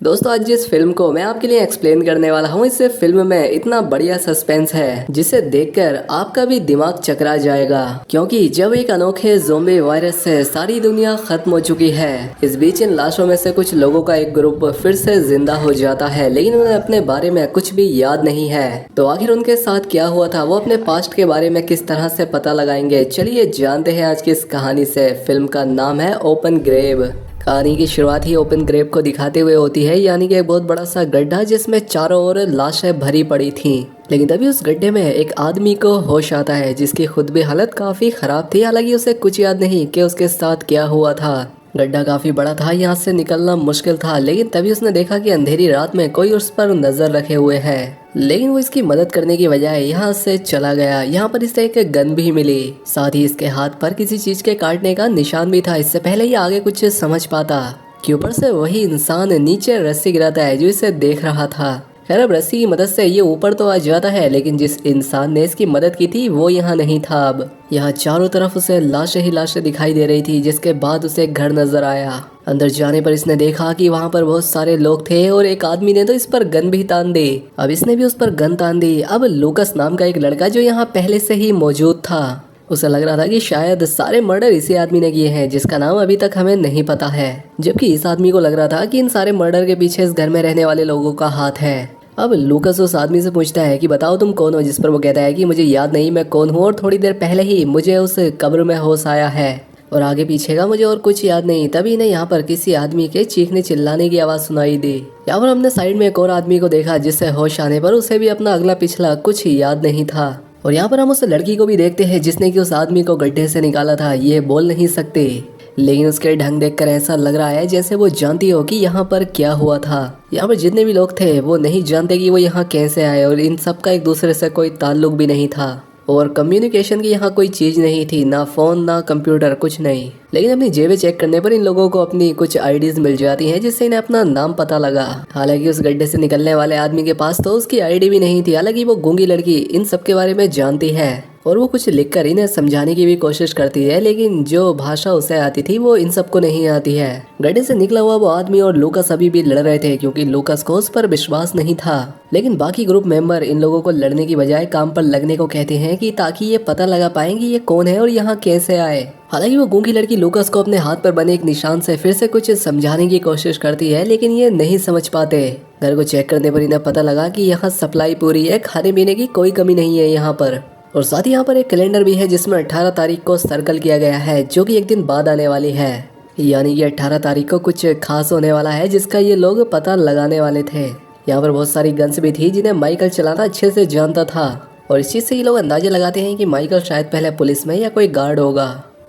दोस्तों आज जिस फिल्म को मैं आपके लिए एक्सप्लेन करने वाला हूँ, इस फिल्म में इतना बढ़िया सस्पेंस है जिसे देखकर आपका भी दिमाग चकरा जाएगा। क्योंकि जब एक अनोखे ज़ोंबी वायरस से सारी दुनिया खत्म हो चुकी है, इस बीच इन लाशों में से कुछ लोगों का एक ग्रुप फिर से जिंदा हो जाता है, लेकिन उन्हें अपने बारे में कुछ भी याद नहीं है। तो आखिर उनके साथ क्या हुआ था, वो अपने पास्ट के बारे में किस तरह से पता लगाएंगे, चलिए जानते हैं आज की इस कहानी से। फिल्म का नाम है ओपन ग्रेव। कहानी की शुरुआत ही ओपन ग्रेव को दिखाते हुए होती है, यानी कि एक बहुत बड़ा सा गड्ढा जिसमें चारों ओर लाशें भरी पड़ी थीं। लेकिन तभी उस गड्ढे में एक आदमी को होश आता है जिसकी खुद भी हालत काफी खराब थी। हालांकि उसे कुछ याद नहीं कि उसके साथ क्या हुआ था। गड्ढा काफी बड़ा था, यहाँ से निकलना मुश्किल था। लेकिन तभी उसने देखा कि अंधेरी रात में कोई उस पर नजर रखे हुए है। लेकिन वो इसकी मदद करने की बजाय यहाँ से चला गया। यहाँ पर इसे एक गन भी मिली, साथ ही इसके हाथ पर किसी चीज के काटने का निशान भी था। इससे पहले ही आगे कुछ समझ पाता कि ऊपर से वही इंसान नीचे रस्सी गिराता है जो इसे देख रहा था। खैर अब रस्सी की मदद से ये ऊपर तो आ जाता है, लेकिन जिस इंसान ने इसकी मदद की थी वो यहाँ नहीं था। अब यहाँ चारों तरफ उसे लाशें ही लाशें दिखाई दे रही थी, जिसके बाद उसे एक घर नजर आया। अंदर जाने पर इसने देखा कि वहाँ पर बहुत सारे लोग थे और एक आदमी ने तो इस पर गन भी तान दी। अब इसने भी उस पर गन तान दी। अब लूकस नाम का एक लड़का जो यहाँ पहले से ही मौजूद था, उसे लग रहा था कि शायद सारे मर्डर इसी आदमी ने किए हैं, जिसका नाम अभी तक हमें नहीं पता है। जबकि इस आदमी को लग रहा था कि इन सारे मर्डर के पीछे इस घर में रहने वाले लोगों का हाथ है। अब लूकस उस आदमी से पूछता है कि बताओ तुम कौन हो, जिस पर वो कहता है कि मुझे याद नहीं मैं कौन हूँ, और थोड़ी देर पहले ही मुझे उस कब्र में होश आया है और आगे पीछे का मुझे और कुछ याद नहीं। तभी इन्हें यहाँ पर किसी आदमी के चीखने चिल्लाने की आवाज़ सुनाई दी। यहाँ पर हमने साइड में एक और आदमी को देखा जिससे होश आने पर उसे भी अपना अगला पिछला कुछ याद नहीं था। और यहाँ पर हम उस लड़की को भी देखते हैं जिसने कि उस आदमी को गड्ढे से निकाला था। ये बोल नहीं सकते, लेकिन उसके ढंग देखकर ऐसा लग रहा है जैसे वो जानती हो कि यहाँ पर क्या हुआ था। यहाँ पर जितने भी लोग थे वो नहीं जानते कि वो यहाँ कैसे आए, और इन सब का एक दूसरे से कोई ताल्लुक भी नहीं था। और कम्युनिकेशन की यहाँ कोई चीज़ नहीं थी, ना फ़ोन ना कंप्यूटर, कुछ नहीं। लेकिन अपनी जेबें चेक करने पर इन लोगों को अपनी कुछ आईडीज मिल जाती हैं, जिससे इन्हें अपना नाम पता लगा। हालांकि उस गड्ढे से निकलने वाले आदमी के पास तो उसकी आईडी भी नहीं थी। हालांकि वो गूंगी लड़की इन सब के बारे में जानती है और वो कुछ लिखकर इन्हें समझाने की भी कोशिश करती है, लेकिन जो भाषा उसे आती थी वो इन सबको नहीं आती है। गड्ढे से निकला हुआ वो आदमी और लूकस अभी भी लड़ रहे थे, क्योंकि लूकस को उस पर विश्वास नहीं था। लेकिन बाकी ग्रुप मेंबर इन लोगों को लड़ने की बजाय काम पर लगने को कहते हैं कि ताकि ये पता लगा पाएंगे ये कौन है और यहाँ कैसे आए। हालांकि वो गूंगी लड़की लूकस को अपने हाथ पर बने एक निशान से फिर से कुछ समझाने की कोशिश करती है, लेकिन ये नहीं समझ पाते। घर को चेक करने पर इन्हें पता लगा कि यहाँ सप्लाई पूरी है, खाने पीने की कोई कमी नहीं है यहाँ पर। और साथ ही यहाँ पर एक कैलेंडर भी है जिसमें 18 तारीख को सर्कल किया गया है, जो कि एक दिन बाद आने वाली है। यानी कि 18 तारीख को कुछ खास होने वाला है जिसका ये लोग पता लगाने वाले थे। यहाँ पर बहुत सारी गन्स भी थी जिन्हें माइकल चलाना अच्छे से जानता था, और इस चीज़ से ये लोग अंदाजा लगाते हैं कि माइकल शायद पहले पुलिस में या कोई गार्ड होगा,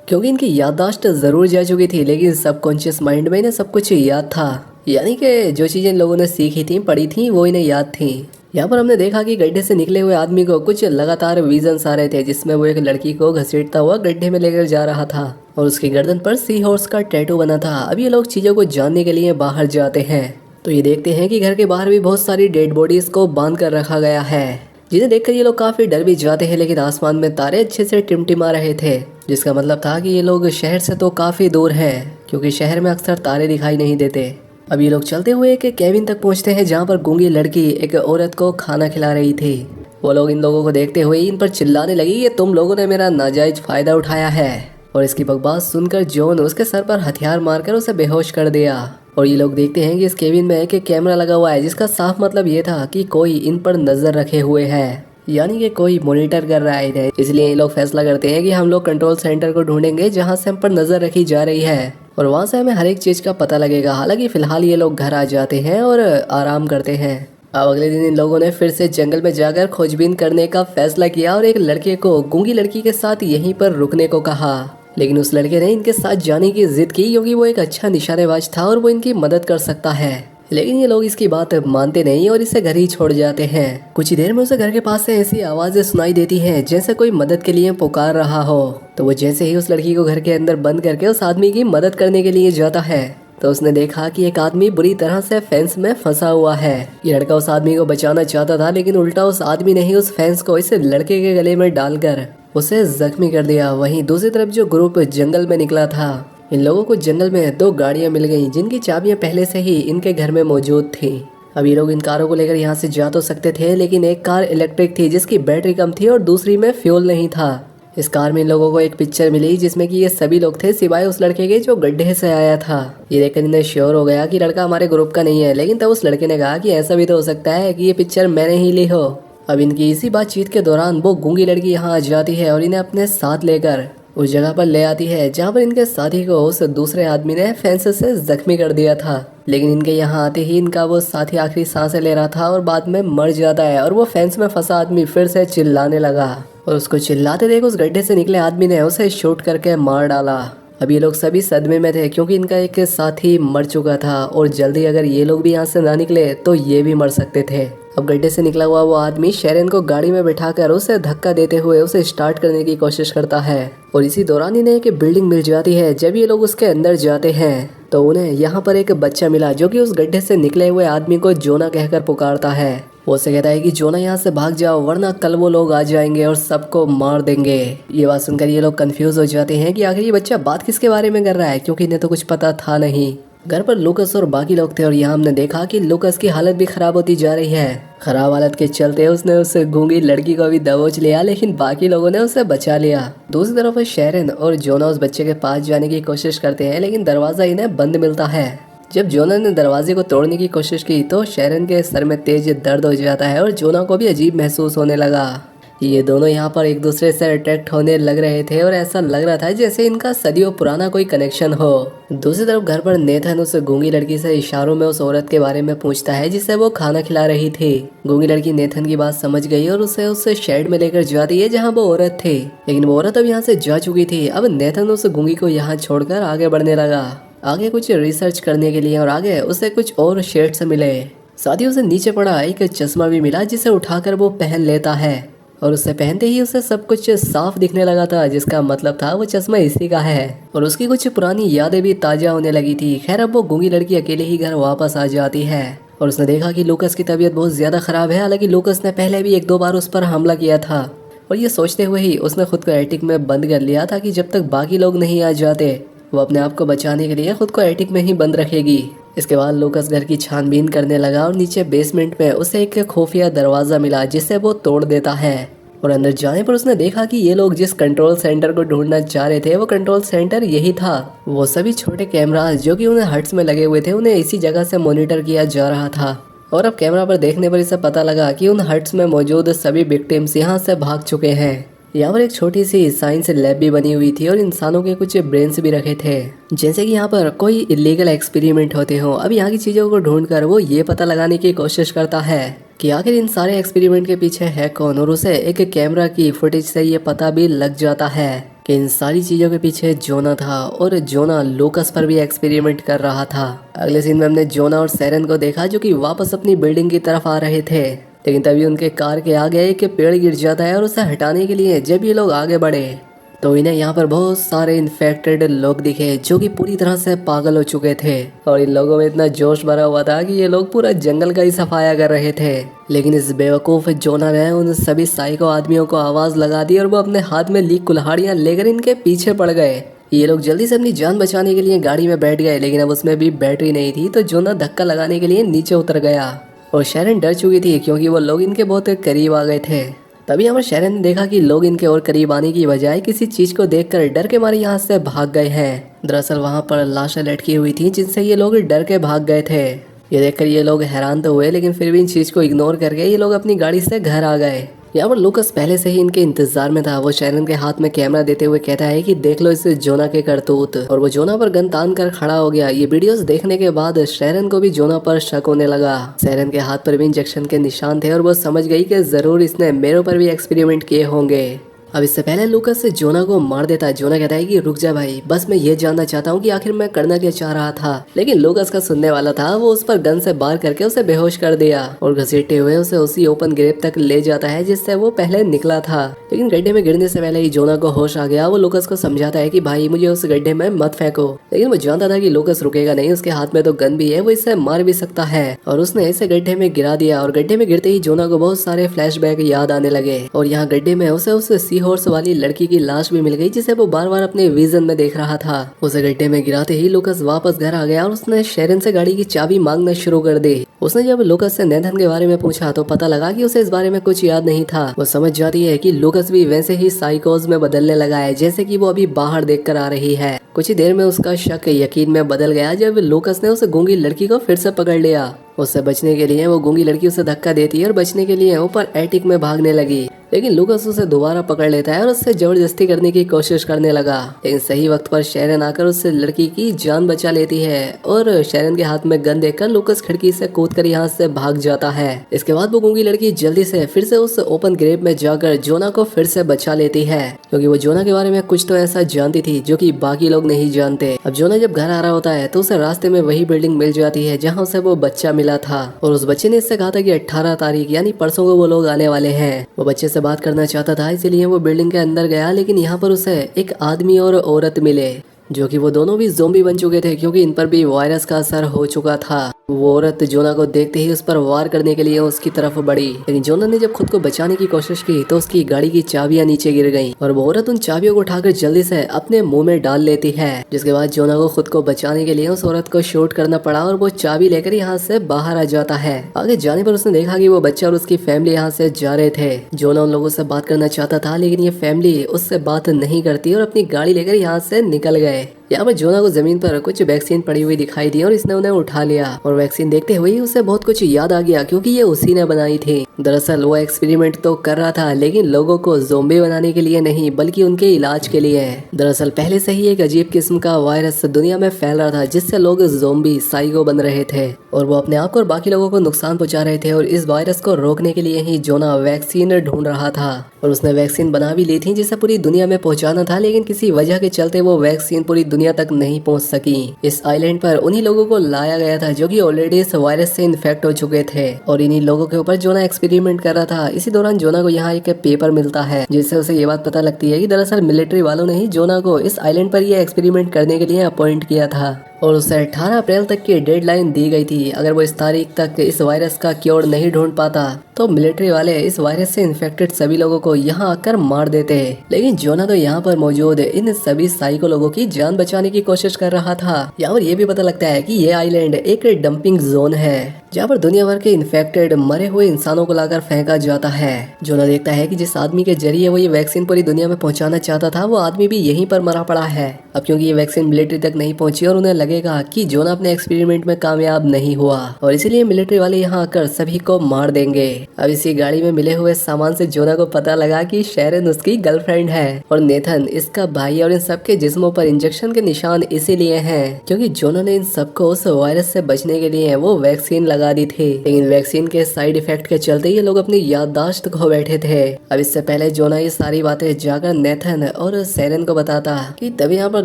क्योंकि इनकी याददाश्त ज़रूर जा चुकी थी, लेकिन सबकॉन्शियस माइंड में इन्हें सब कुछ याद था। यानी कि जो चीज़ें इन लोगों ने सीखी थी, पढ़ी थी, वो इन्हें याद थी। यहाँ पर हमने देखा कि गड्ढे से निकले हुए आदमी को कुछ लगातार विजन्स आ रहे थे, जिसमें वो एक लड़की को घसीटता हुआ गड्ढे में लेकर जा रहा था और उसकी गर्दन पर सी हॉर्स का टैटू बना था। अब ये लोग चीज़ों को जानने के लिए बाहर जाते हैं तो ये देखते हैं कि घर के बाहर भी बहुत सारी डेड बॉडीज को बांध कर रखा गया है, जिन्हें देखकर ये लोग काफ़ी डर भी जाते हैं। लेकिन आसमान में तारे अच्छे से टिमटिमा रहे थे, जिसका मतलब था कि ये लोग शहर से तो काफ़ी दूर हैं, क्योंकि शहर में अक्सर तारे दिखाई नहीं देते। अब ये लोग चलते हुए एक केबिन तक पहुंचते हैं, जहां पर गूंगी लड़की एक औरत को खाना खिला रही थी। वो लोग इन लोगों को देखते हुए इन पर चिल्लाने लगी कि तुम लोगों ने मेरा नाजायज फायदा उठाया है। और इसकी बकवास सुनकर जॉन उसके सर पर हथियार मारकर उसे बेहोश कर दिया। और ये लोग देखते हैं कि इस केबिन में एक कैमरा लगा हुआ है, जिसका साफ मतलब ये था कि कोई इन पर नजर रखे हुए है, यानी कि कोई मॉनिटर कर रहा है। इसलिए ये लोग फैसला करते हैं कि हम लोग कंट्रोल सेंटर को ढूंढेंगे जहां से हम पर नजर रखी जा रही है, और वहां से हमें हर एक चीज का पता लगेगा। हालांकि फिलहाल ये लोग घर आ जाते हैं और आराम करते हैं। अब अगले दिन इन लोगों ने फिर से जंगल में जाकर खोजबीन करने का फैसला किया और एक लड़के को गूंगी लड़की के साथ यहीं पर रुकने को कहा। लेकिन उस लड़के ने इनके साथ जाने की जिद की, क्योंकि वो एक अच्छा निशानेबाज था और वो इनकी मदद कर सकता है। लेकिन ये लोग इसकी बात मानते नहीं और इसे घर ही छोड़ जाते हैं। कुछ ही देर में उसे घर के पास से ऐसी आवाजें सुनाई देती हैं जैसे कोई मदद के लिए पुकार रहा हो। तो वो जैसे ही उस लड़की को घर के अंदर बंद करके उस आदमी की मदद करने के लिए जाता है, तो उसने देखा कि एक आदमी बुरी तरह से फेंस में फंसा हुआ है। ये लड़का उस आदमी को बचाना चाहता था, लेकिन उल्टा उस आदमी ने ही उस फेंस को इस लड़के के गले में डालकर उसे जख्मी कर दिया। वहीं दूसरी तरफ जो ग्रुप जंगल में निकला था, इन लोगों को जंगल में 2 गाड़ियां मिल गईं जिनकी चाबियां पहले से ही इनके घर में मौजूद थी। अब ये लोग इन कारों को लेकर यहाँ से जा तो सकते थे, लेकिन एक कार इलेक्ट्रिक थी जिसकी बैटरी कम थी और दूसरी में फ्यूल नहीं था। इस कार में इन लोगों को एक पिक्चर मिली जिसमें कि ये सभी लोग थे सिवाय उस लड़के के जो गड्ढे से आया था। ये देखकर इन्हें श्योर हो गया कि लड़का हमारे ग्रुप का नहीं है, लेकिन तब उस लड़के ने कहा कि ऐसा भी तो हो सकता है कि ये पिक्चर मैंने ही ली हो। अब इनकी इसी बातचीत के दौरान वो गूंगी लड़की यहाँ आ जाती है और इन्हें अपने साथ लेकर उस जगह पर ले आती है जहाँ पर इनके साथी को उस दूसरे आदमी ने फेंस से जख्मी कर दिया था। लेकिन इनके यहाँ आते ही इनका वो साथी आखिरी सांसें ले रहा था और बाद में मर जाता है और वो फेंस में फंसा आदमी फिर से चिल्लाने लगा और उसको चिल्लाते देख उस गड्ढे से निकले आदमी ने उसे शूट करके मार डाला। अब ये लोग सभी सदमे में थे क्योंकि इनका एक साथी मर चुका था और जल्दी अगर ये लोग भी यहाँ से ना निकले तो ये भी मर सकते थे। अब गड्ढे से निकला हुआ वो आदमी शेरन को गाड़ी में बिठाकर उसे धक्का देते हुए उसे स्टार्ट करने की कोशिश करता है और इसी दौरान इन्हें एक बिल्डिंग मिल जाती है। जब ये लोग उसके अंदर जाते हैं तो उन्हें यहाँ पर एक बच्चा मिला जो कि उस गड्ढे से निकले हुए आदमी को जोना कहकर पुकारता है। वो उसे कहता है कि जोना यहाँ से भाग जाओ वरना कल वो लोग आ जाएंगे और सबको मार देंगे। ये बात सुनकर ये लोग कंफ्यूज हो जाते हैं कि आखिर ये बच्चा बात किसके बारे में कर रहा है, क्योंकि इन्हें तो कुछ पता था नहीं। घर पर लूकस और बाकी लोग थे और यहाँ हमने देखा कि लूकस की हालत भी खराब होती जा रही है। खराब हालत के चलते उसने उस गूंगी लड़की को भी दबोच लिया, लेकिन बाकी लोगों ने उसे बचा लिया। दूसरी तरफ शेरन और जोना उस बच्चे के पास जाने की कोशिश करते हैं, लेकिन दरवाजा इन्हें बंद मिलता है। जब जोना ने दरवाजे को तोड़ने की कोशिश की तो शेरन के सर में तेज दर्द हो जाता है और जोना को भी अजीब महसूस होने लगा। ये दोनों यहाँ पर एक दूसरे से अट्रैक्ट होने लग रहे थे और ऐसा लग रहा था जैसे इनका सदियों पुराना कोई कनेक्शन हो। दूसरी तरफ घर पर नेथन उस गूंगी लड़की से इशारों में उस औरत के बारे में पूछता है जिसे वो खाना खिला रही थी। गूंगी लड़की नेथन की बात समझ गई और उसे उस शेड में लेकर जाती है जहाँ वो औरत थी, लेकिन वो औरत अब यहाँ से जा चुकी थी। अब नेथन उस गूंगी को यहाँ छोड़कर आगे बढ़ने लगा, आगे कुछ रिसर्च करने के लिए, और आगे उसे कुछ और शेड्स मिले। साथ ही उसे नीचे पड़ा एक चश्मा भी मिला जिसे उठाकर वो पहन लेता है और उसे पहनते ही उसे सब कुछ साफ दिखने लगा था, जिसका मतलब था वो चश्मा इसी का है और उसकी कुछ पुरानी यादें भी ताजा होने लगी थी। खैर अब वो गूंगी लड़की अकेले ही घर वापस आ जाती है और उसने देखा कि लूकस की तबीयत बहुत ज्यादा खराब है। हालांकि लूकस ने पहले भी 1-2 बार उस पर हमला किया था और ये सोचते हुए ही उसने खुद को एटिक में बंद कर लिया था कि जब तक बाकी लोग नहीं आ जाते वो अपने आप को बचाने के लिए खुद को एटिक में ही बंद रखेगी। इसके बाद लूकस घर की छानबीन करने लगा और नीचे बेसमेंट में उसे एक खुफिया दरवाजा मिला जिसे वो तोड़ देता है और अंदर जाने पर उसने देखा कि ये लोग जिस कंट्रोल सेंटर को ढूंढना चाह रहे थे वो कंट्रोल सेंटर यही था। वो सभी छोटे कैमरास जो कि उन्हें हट्स में लगे हुए थे उन्हें इसी जगह से मॉनिटर किया जा रहा था और अब कैमरा पर देखने पर इसे पता लगा कि उन हट्स में मौजूद सभी विक्टिम्स यहाँ से भाग चुके हैं। यहाँ पर एक छोटी सी साइंस लैब भी बनी हुई थी और इंसानों के कुछ ब्रेन्स भी रखे थे, जैसे कि यहाँ पर कोई इलीगल एक्सपेरिमेंट होते हो। अब यहाँ की चीज़ों को ढूंढकर वो ये पता लगाने की कोशिश करता है कि आखिर इन सारे एक्सपेरिमेंट के पीछे है कौन, और उसे एक कैमरा की फुटेज से ये पता भी लग जाता है कि इन सारी चीज़ों के पीछे जोना था और जोना लूकस पर भी एक्सपेरिमेंट कर रहा था। अगले सीन में हमने जोना और शेरन को देखा जो कि वापस अपनी बिल्डिंग की तरफ आ रहे थे, लेकिन तभी उनके कार के आगे एक पेड़ गिर जाता है और उसे हटाने के लिए जब ये लोग आगे बढ़े तो इन्हें यहाँ पर बहुत सारे इन्फेक्टेड लोग दिखे जो कि पूरी तरह से पागल हो चुके थे और इन लोगों में इतना जोश भरा हुआ था कि ये लोग पूरा जंगल का ही सफाया कर रहे थे। लेकिन इस बेवकूफ़ जोना ने उन सभी साइको आदमियों को आवाज़ लगा दी और वो अपने हाथ में ली कुल्हाड़ियाँ लेकर इनके पीछे पड़ गए। ये लोग जल्दी से अपनी जान बचाने के लिए गाड़ी में बैठ गए, लेकिन अब उसमें भी बैटरी नहीं थी तो जोना धक्का लगाने के लिए नीचे उतर गया और शेरन डर चुकी थी क्योंकि वो लोग इनके बहुत करीब आ गए थे। तभी यहाँ पर शेरन ने देखा कि लोग इनके और करीब आने की बजाय किसी चीज़ को देखकर डर के मारे यहाँ से भाग गए हैं। दरअसल वहाँ पर लाशें लटकी हुई थी जिनसे ये लोग डर के भाग गए थे। ये देखकर ये लोग हैरान तो हुए, लेकिन फिर भी इन चीज़ को इग्नोर करके ये लोग अपनी गाड़ी से घर आ गए। यहाँ पर लूकस पहले से ही इनके इंतजार में था। वो शेरन के हाथ में कैमरा देते हुए कहता है कि देख लो इस जोना के करतूत, और वो जोना पर गन तान कर खड़ा हो गया। ये वीडियोस देखने के बाद शेरन को भी जोना पर शक होने लगा। शेरन के हाथ पर भी इंजेक्शन के निशान थे और वो समझ गई कि जरूर इसने मेरे पर भी एक्सपेरिमेंट किए होंगे। अब इससे पहले लूकस से जोना को मार देता है। जोना कहता है कि रुक जा भाई, बस मैं ये जानना चाहता हूँ कि आखिर मैं करना क्या चाह रहा था। लेकिन लूकस का सुनने वाला था, वो उस पर गन से वार करके उसे बेहोश कर दिया और घसीटते हुए उसे उसी ओपन ग्रेव तक ले जाता है जिससे वो पहले निकला था। लेकिन गड्ढे में गिरने से पहले ही जोना को होश आ गया। वो लूकस को समझाता है कि भाई मुझे उस गड्ढे में मत फेंको, लेकिन वो जानता था कि लूकस रुकेगा नहीं, उसके हाथ में तो गन भी है, वो इसे मार भी सकता है। और उसने इसे गड्ढे में गिरा दिया और गड्ढे में गिरते ही जोना को बहुत सारे फ्लैशबैक याद आने लगे और यहाँ गड्ढे में उसे उस सी हॉर्स वाली लड़की की लाश भी मिल गई, जिसे वो बार बार अपने विजन में देख रहा था। उसे गड्ढे में गिराते ही लूकास वापस घर आ गया और उसने शेरन से गाड़ी की चाबी मांगना शुरू कर दी। उसने जब लूकास से नेथन के बारे में पूछा तो पता लगा कि उसे इस बारे में कुछ याद नहीं था। वो समझ जाती है कि लूकास भी वैसे ही साइकोज में बदलने लगा है जैसे कि वो अभी बाहर देखकर आ रही है। कुछ ही देर में उसका शक यकीन में बदल गया जब लूकास ने उस गूंगी लड़की को फिर से पकड़ लिया। उससे बचने के लिए वो गूंगी लड़की उसे धक्का देती है और बचने के लिए ऊपर एटिक में भागने लगी, लेकिन लूकास उसे दोबारा पकड़ लेता है और उससे जबरदस्ती करने की कोशिश करने लगा। लेकिन सही वक्त पर शेरन आकर उस लड़की की जान बचा लेती है और शेरन के हाथ में गन देखकर लूकास खिड़की से कूदकर यहाँ से भाग जाता है। इसके बाद वो गूंगी लड़की जल्दी से फिर से उस ओपन ग्रेव में जाकर जोना को फिर से बचा लेती है, क्योंकि वो जोना के बारे में कुछ तो ऐसा जानती थी जो कि बाकी लोग नहीं जानते। अब जोना जब घर आ रहा होता है तो उसे रास्ते में वही बिल्डिंग मिल जाती है जहाँ उसे वो बच्चा मिला था और उस बच्चे ने इससे कहा था कि 18 तारीख यानी परसों को वो लोग आने वाले हैं। वो बच्चे से बात करना चाहता था, इसीलिए वो बिल्डिंग के अंदर गया, लेकिन यहाँ पर उसे एक आदमी और औरत मिले जो कि वो दोनों भी ज़ोंबी बन चुके थे क्योंकि इन पर भी वायरस का असर हो चुका था। वो औरत जोना को देखते ही उस पर वार करने के लिए उसकी तरफ बढ़ी, लेकिन जोना ने जब खुद को बचाने की कोशिश की तो उसकी गाड़ी की चाबियां नीचे गिर गईं और वो औरत उन चाबियों को उठाकर जल्दी से अपने मुंह में डाल लेती है, जिसके बाद जोना को खुद को बचाने के लिए उस औरत को शूट करना पड़ा और वो चाबी लेकर यहाँ से बाहर आ जाता है। आगे जाने पर उसने देखा कि वो बच्चा और उसकी फैमिली यहाँ से जा रहे थे। जोना उन लोगों से बात करना चाहता था, लेकिन ये फैमिली उससे बात नहीं करती और अपनी गाड़ी लेकर यहाँ से निकल गए। यहाँ पर जोना को जमीन पर कुछ वैक्सीन पड़ी हुई दिखाई दी और इसने उन्हें उठा लिया और वैक्सीन देखते हुए उसे बहुत कुछ याद आ गया क्योंकि ये उसी ने बनाई थी। दरअसल वो एक्सपेरिमेंट तो कर रहा था लेकिन लोगों को ज़ोंबी बनाने के लिए नहीं बल्कि उनके इलाज के लिए। दरअसल पहले से ही एक अजीब किस्म का वायरस दुनिया में फैल रहा था जिससे लोग ज़ोंबी साइको बन रहे थे और वो अपने आप को और बाकी लोगों को नुकसान पहुंचा रहे थे और इस वायरस को रोकने के लिए ही जोना वैक्सीन ढूंढ रहा था और उसने वैक्सीन बना भी ली थी जिसे पूरी दुनिया में पहुंचाना था, लेकिन किसी वजह के चलते वो वैक्सीन पूरी दुनिया तक नहीं पहुंच सकी। इस आइलैंड पर उन्हीं लोगों को लाया गया था जो कि ऑलरेडी इस वायरस से इन्फेक्ट हो चुके थे और इन्हीं लोगों के ऊपर जोना एक्सपेरिमेंट कर रहा था। इसी दौरान जोना को यहाँ एक पेपर मिलता है जिससे उसे ये बात पता लगती है कि दरअसल मिलिट्री वालों ने ही जोना को इस आइलैंड पर ये एक्सपेरिमेंट करने के लिए अपॉइंट किया था और उसे 18 अप्रैल तक की डेडलाइन दी गई थी। अगर वो इस तारीख तक इस वायरस का क्योर नहीं ढूंढ पाता तो मिलिट्री वाले इस वायरस से इन्फेक्टेड सभी लोगों को यहाँ आकर मार देते। लेकिन जोना तो यहाँ पर मौजूद इन सभी साइको लोगों की जान बचाने की कोशिश कर रहा था। यहाँ पर यह भी पता लगता है कि ये आइलैंड एक डंपिंग जोन है जहाँ पर दुनिया भर के इन्फेक्टेड मरे हुए इंसानों को लाकर फेंका जाता है। जोना देखता है कि जिस आदमी के जरिए वो ये वैक्सीन पूरी दुनिया में पहुंचाना चाहता था वो आदमी भी यहीं पर मरा पड़ा है। अब क्योंकि ये वैक्सीन मिलिट्री तक नहीं पहुंची और उन्हें लगेगा कि जोना अपने एक्सपेरिमेंट में कामयाब नहीं हुआ और इसीलिए मिलिट्री वाले यहाँ आकर सभी को मार देंगे। अब इसी गाड़ी में मिले हुए सामान से जोना को पता लगा कि शेरन उसकी गर्लफ्रेंड है और नेथन इसका भाई और इन सबके जिस्मों पर इंजेक्शन के निशान इसीलिए हैं क्योंकि जोना ने इन सबको उस वायरस से बचने के लिए वो वैक्सीन लगा दी थी, लेकिन वैक्सीन के साइड इफेक्ट के चलते ये लोग अपनी याददाश्त खो बैठे थे। अब इससे पहले जोना ये सारी बातें जाकर नेथन और शेरन को बताता कि तभी यहाँ पर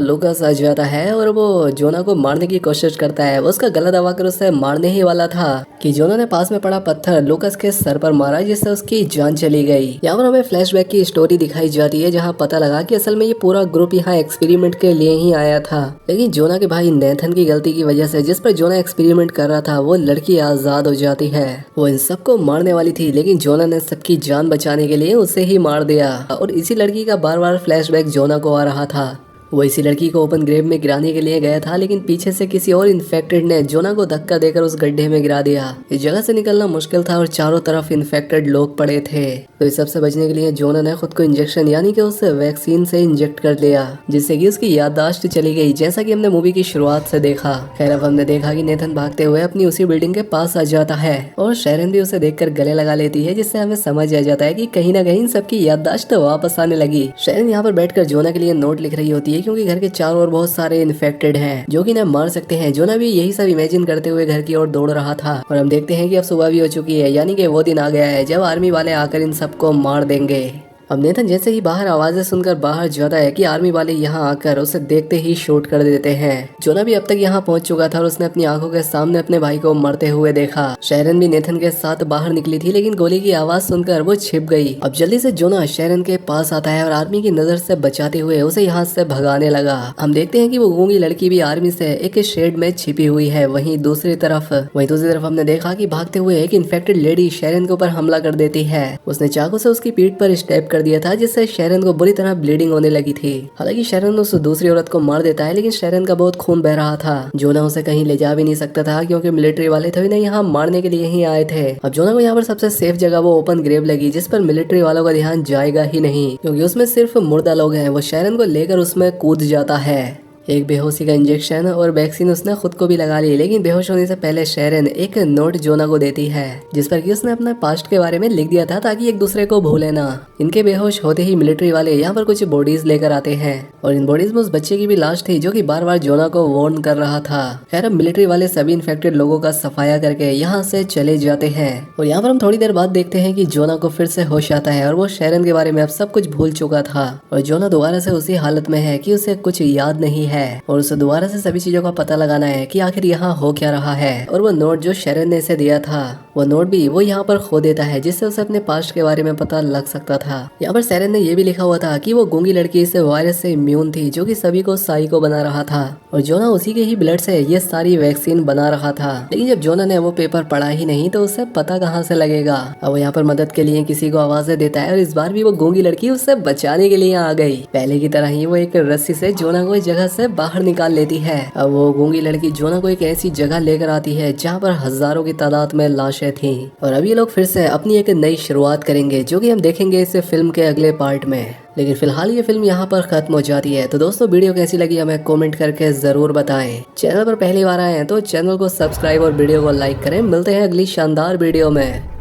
लूकास आ जाता है और वो जोना को मारने की कोशिश करता है। वो उसका गला दबाकर उसे मारने ही वाला था कि जोना ने पास में पड़ा पत्थर लूकास के सर पर मारा जिससे उसकी जान चली गई। यहाँ पर हमें फ्लैशबैक की स्टोरी दिखाई जाती है जहाँ पता लगा कि असल में ये पूरा ग्रुप यहाँ एक्सपेरिमेंट के लिए ही आया था, लेकिन जोना के भाई नेथन की गलती की वजह से जिस पर जोना एक्सपेरिमेंट कर रहा था वो लड़की आजाद हो जाती है। वो इन सबको मारने वाली थी लेकिन जोना ने सबकी जान बचाने के लिए उसे ही मार दिया और इसी लड़की का बार बार फ्लैशबैक जोना को आ रहा था। वो इसी लड़की को ओपन ग्रेव में गिराने के लिए गया था, लेकिन पीछे से किसी और इन्फेक्टेड ने जोना को धक्का देकर उस गड्ढे में गिरा दिया। इस जगह से निकलना मुश्किल था और चारों तरफ इन्फेक्टेड लोग पड़े थे, तो इस सबसे बचने के लिए जोना ने खुद को इंजेक्शन यानी कि उस वैक्सीन से इंजेक्ट कर लिया जिससे कि उसकी याददाश्त चली गई, जैसा कि हमने मूवी की शुरुआत से देखा। खैर अब हमने देखा कि नेथन भागते हुए अपनी उसी बिल्डिंग के पास आ जाता है और शेरन भी उसे देखकर गले लगा लेती है, जिससे हमें समझ आ जाता है कि कहीं ना कहीं सबकी याददाश्त वापस आने लगी। शेरन यहाँ पर बैठकर जोना के लिए नोट लिख रही होती है क्योंकि घर के चारों ओर बहुत सारे इन्फेक्टेड हैं जो कि इन्हें मार सकते हैं। जोना भी यही सब इमेजिन करते हुए घर की ओर दौड़ रहा था और हम देखते हैं कि अब सुबह भी हो चुकी है, यानी कि वो दिन आ गया है जब आर्मी वाले आकर इन सबको मार देंगे। अब नेथन जैसे ही बाहर आवाजें सुनकर बाहर जाता है कि आर्मी वाले यहाँ आकर उसे देखते ही शूट कर देते हैं। जोना भी अब तक यहाँ पहुँच चुका था और उसने अपनी आंखों के सामने अपने भाई को मरते हुए देखा। शेरन भी नेथन के साथ बाहर निकली थी, लेकिन गोली की आवाज सुनकर वो छिप गई। अब जल्दी से जोना शेरन के पास आता है और आर्मी की नजर से बचाते हुए उसे यहाँ से भगाने लगा। हम देखते हैं कि वो गूंगी लड़की भी आर्मी से एक शेड में छिपी हुई है। वहीं दूसरी तरफ हमने देखा कि भागते हुए एक इन्फेक्टेड लेडी शेरन के ऊपर हमला कर देती है। उसने चाकू से उसकी पीठ पर स्टेप कर दिया था, जिससे शेरन को बुरी तरह ब्लीडिंग होने लगी थी। हालांकि शेरन उस दूसरी औरत को मार देता है, लेकिन शेरन का बहुत खून बह रहा था। जोना उसे कहीं ले जा भी नहीं सकता था, क्योंकि मिलिट्री वाले थे ना यहाँ मारने के लिए ही आए थे। अब जोना को यहाँ पर सबसे सेफ जगह वो ओपन ग्रेव लगी, जिस पर मिलिट्री वालों का ध्यान जाएगा ही नहीं, क्योंकि उसमें सिर्फ मुर्दा लोग हैं। वो शेरन को लेकर उसमें कूद जाता है। एक बेहोशी का इंजेक्शन और वैक्सीन उसने खुद को भी लगा ली, लेकिन बेहोश होने से पहले शेरन एक नोट जोना को देती है, जिस पर कि उसने अपने पास्ट के बारे में लिख दिया था, ताकि एक दूसरे को भूले ना। इनके बेहोश होते ही मिलिट्री वाले यहाँ पर कुछ बॉडीज लेकर आते हैं, और इन बॉडीज में उस बच्चे की भी लाश थी, जो कि बार बार जोना को वार्न कर रहा था। खैर अब मिलिट्री वाले सभी इन्फेक्टेड लोगों का सफाया करके यहाँ से चले जाते हैं, और यहाँ पर हम थोड़ी देर बाद देखते हैं कि जोना को फिर से होश आता है, और वो शेरन के बारे में अब सब कुछ भूल चुका था, और जोना दोबारा से उसी हालत में है कि उसे कुछ याद नहीं है, और उसे दोबारा से सभी चीजों का पता लगाना है कि आखिर यहाँ हो क्या रहा है। और वो नोट जो शेरन ने इसे दिया था, वो नोट भी वो यहाँ पर खो देता है, जिससे उसे अपने पास्ट के बारे में पता लग सकता था। यहाँ पर शेरन ने ये भी लिखा हुआ था कि वो गूंगी लड़की इस वायरस से इम्यून थी, जो कि सभी को साइको बना रहा था, और जोना उसी के ही ब्लड से ये सारी वैक्सीन बना रहा था। लेकिन जब जोना ने वो पेपर पढ़ा ही नहीं, तो उसे पता कहाँ से लगेगा। अब वो यहाँ पर मदद के लिए किसी को आवाजें देता है, और इस बार भी वो गूंगी लड़की उससे बचाने के लिए आ गई। पहले की तरह ही वो एक रस्सी से जोना को इस जगह से बाहर निकाल लेती है। अब वो गूंगी लड़की जोना को एक ऐसी जगह लेकर आती है जहाँ पर हजारों की तादाद में लाशें थीं, और अब ये लोग फिर से अपनी एक नई शुरुआत करेंगे, जो कि हम देखेंगे इस फिल्म के अगले पार्ट में। लेकिन फिलहाल ये फिल्म यहाँ पर खत्म हो जाती है। तो दोस्तों वीडियो कैसी लगी हमें कमेंट करके जरूर बताएं। चैनल पर पहली बार आए हैं तो चैनल को सब्सक्राइब और वीडियो को लाइक करें। मिलते हैं अगली शानदार वीडियो में।